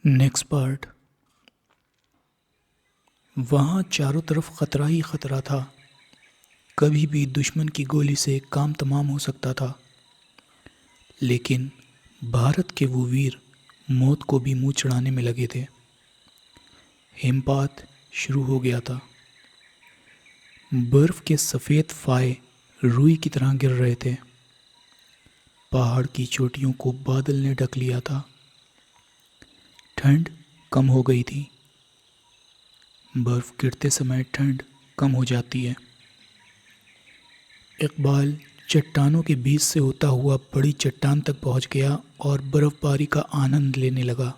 Next part. वहाँ चारों तरफ खतरा ही खतरा था। कभी भी दुश्मन की गोली से काम तमाम हो सकता था। लेकिन भारत के वो वीर मौत को भी मुंह चढ़ाने में लगे थे। हिमपात शुरू हो गया था। बर्फ के सफ़ेद फाए रुई की तरह गिर रहे थे। पहाड़ की चोटियों को बादल ने ढक लिया था। ठंड कम हो गई थी। बर्फ गिरते समय ठंड कम हो जाती है। इकबाल चट्टानों के बीच से होता हुआ बड़ी चट्टान तक पहुंच गया और बर्फबारी का आनंद लेने लगा।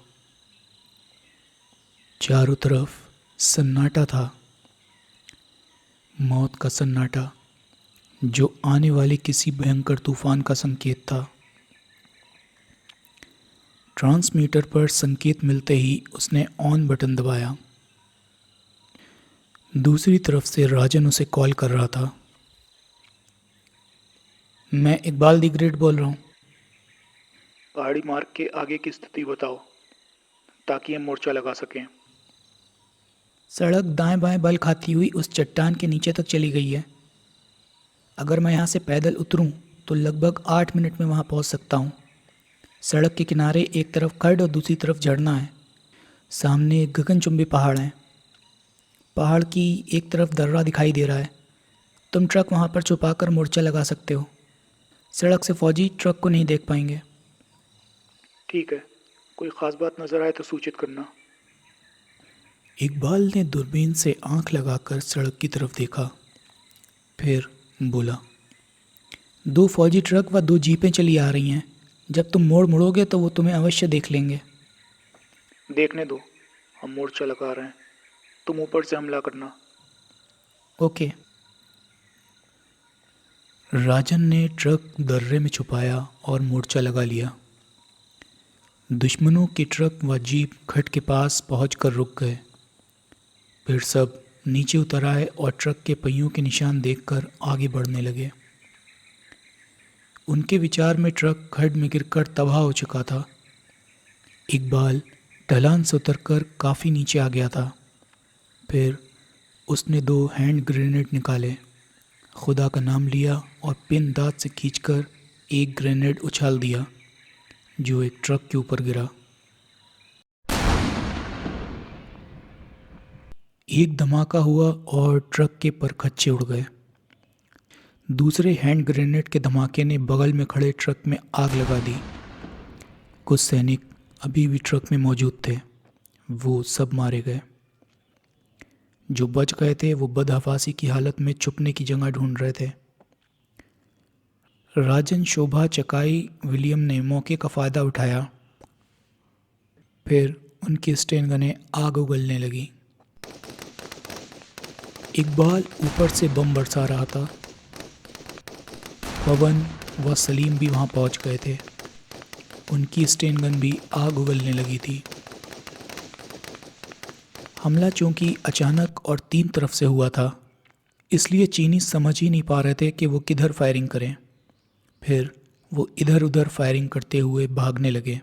चारों तरफ सन्नाटा था, मौत का सन्नाटा, जो आने वाले किसी भयंकर तूफान का संकेत था। ट्रांसमीटर पर संकेत मिलते ही उसने ऑन बटन दबाया। दूसरी तरफ से राजन उसे कॉल कर रहा था। मैं इकबाल दी ग्रेट बोल रहा हूँ। पहाड़ी मार्ग के आगे की स्थिति बताओ ताकि हम मोर्चा लगा सकें। सड़क दाएं बाएं बल खाती हुई उस चट्टान के नीचे तक चली गई है। अगर मैं यहाँ से पैदल उतरूं तो लगभग 8 मिनट में वहाँ पहुँच सकता हूँ। सड़क के किनारे एक तरफ खड्ड और दूसरी तरफ झरना है। सामने गगनचुंबी पहाड़ हैं। पहाड़ की एक तरफ दर्रा दिखाई दे रहा है। तुम ट्रक वहाँ पर छुपाकर मोर्चा लगा सकते हो। सड़क से फौजी ट्रक को नहीं देख पाएंगे। ठीक है, कोई ख़ास बात नज़र आए तो सूचित करना। इकबाल ने दूरबीन से आंख लगाकर सड़क की तरफ देखा, फिर बोला, 2 फौजी ट्रक व 2 जीपें चली आ रही हैं। जब तुम मोड़ मुड़ोगे तो वो तुम्हें अवश्य देख लेंगे। देखने दो, हम मोर्चा लगा रहे हैं। तुम ऊपर से हमला करना। ओके। राजन ने ट्रक दर्रे में छुपाया और मोर्चा लगा लिया। दुश्मनों के ट्रक व जीप खड्ड के पास पहुंचकर रुक गए। फिर सब नीचे उतर आए और ट्रक के पहियों के निशान देखकर आगे बढ़ने लगे। उनके विचार में ट्रक खड्ड में गिरकर तबाह हो चुका था। इकबाल ढलान से उतरकर काफ़ी नीचे आ गया था। फिर उसने 2 हैंड ग्रेनेड निकाले, खुदा का नाम लिया और पिन दांत से खींचकर एक ग्रेनेड उछाल दिया, जो एक ट्रक के ऊपर गिरा। एक धमाका हुआ और ट्रक के परखच्चे उड़ गए। दूसरे हैंड ग्रेनेड के धमाके ने बगल में खड़े ट्रक में आग लगा दी। कुछ सैनिक अभी भी ट्रक में मौजूद थे। वो सब मारे गए। जो बच गए थे वो बदहवासी की हालत में छुपने की जगह ढूंढ रहे थे। राजन, शोभा, चकाई, विलियम ने मौके का फ़ायदा उठाया। फिर उनकी स्टेन गनें आग उगलने लगी। इकबाल ऊपर से बम बरसा रहा था। पवन व सलीम भी वहाँ पहुँच गए थे। उनकी स्टेन गन भी आग उगलने लगी थी। हमला चूंकि अचानक और 3 तरफ से हुआ था, इसलिए चीनी समझ ही नहीं पा रहे थे कि वो किधर फायरिंग करें। फिर वो इधर उधर फायरिंग करते हुए भागने लगे।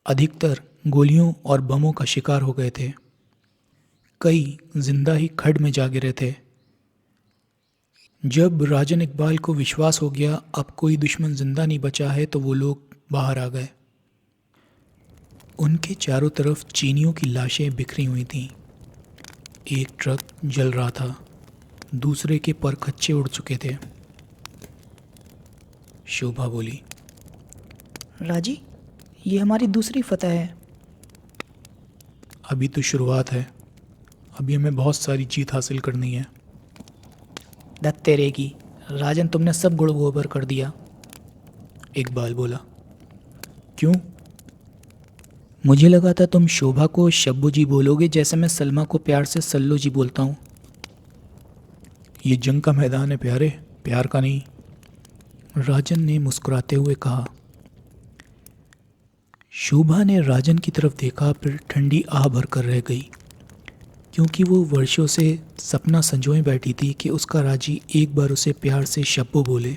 अधिकतर गोलियों और बमों का शिकार हो गए थे। कई जिंदा ही खड्ड में जा गिरे थे। जब राजन इकबाल को विश्वास हो गया अब कोई दुश्मन जिंदा नहीं बचा है, तो वो लोग बाहर आ गए। उनके चारों तरफ चीनियों की लाशें बिखरी हुई थीं। एक ट्रक जल रहा था, दूसरे के परखच्चे उड़ चुके थे। शोभा बोली, राजी, ये हमारी दूसरी फतह है। अभी तो शुरुआत है। अभी हमें बहुत सारी जीत हासिल करनी है। दत्त तेरे की, राजन तुमने सब गुड़ गोबर कर दिया। इकबाल बोला, क्यों? मुझे लगा था तुम शोभा को शब्बू जी बोलोगे, जैसे मैं सलमा को प्यार से सल्लो जी बोलता हूँ। ये जंग का मैदान है प्यारे, प्यार का नहीं। राजन ने मुस्कुराते हुए कहा। शोभा ने राजन की तरफ देखा, फिर ठंडी आह भरकर रह गई, क्योंकि वो वर्षों से सपना संजोए बैठी थी कि उसका राजी एक बार उसे प्यार से शब्बू बोले,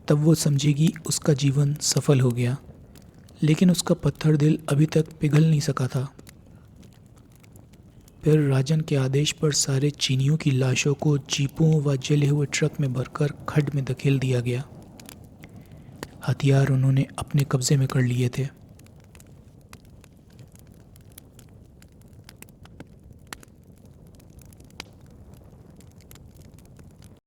तब वो समझेगी उसका जीवन सफल हो गया। लेकिन उसका पत्थर दिल अभी तक पिघल नहीं सका था। फिर राजन के आदेश पर सारे चीनियों की लाशों को जीपों व जले हुए ट्रक में भरकर खड्ड में धकेल दिया गया। हथियार उन्होंने अपने कब्जे में कर लिए थे।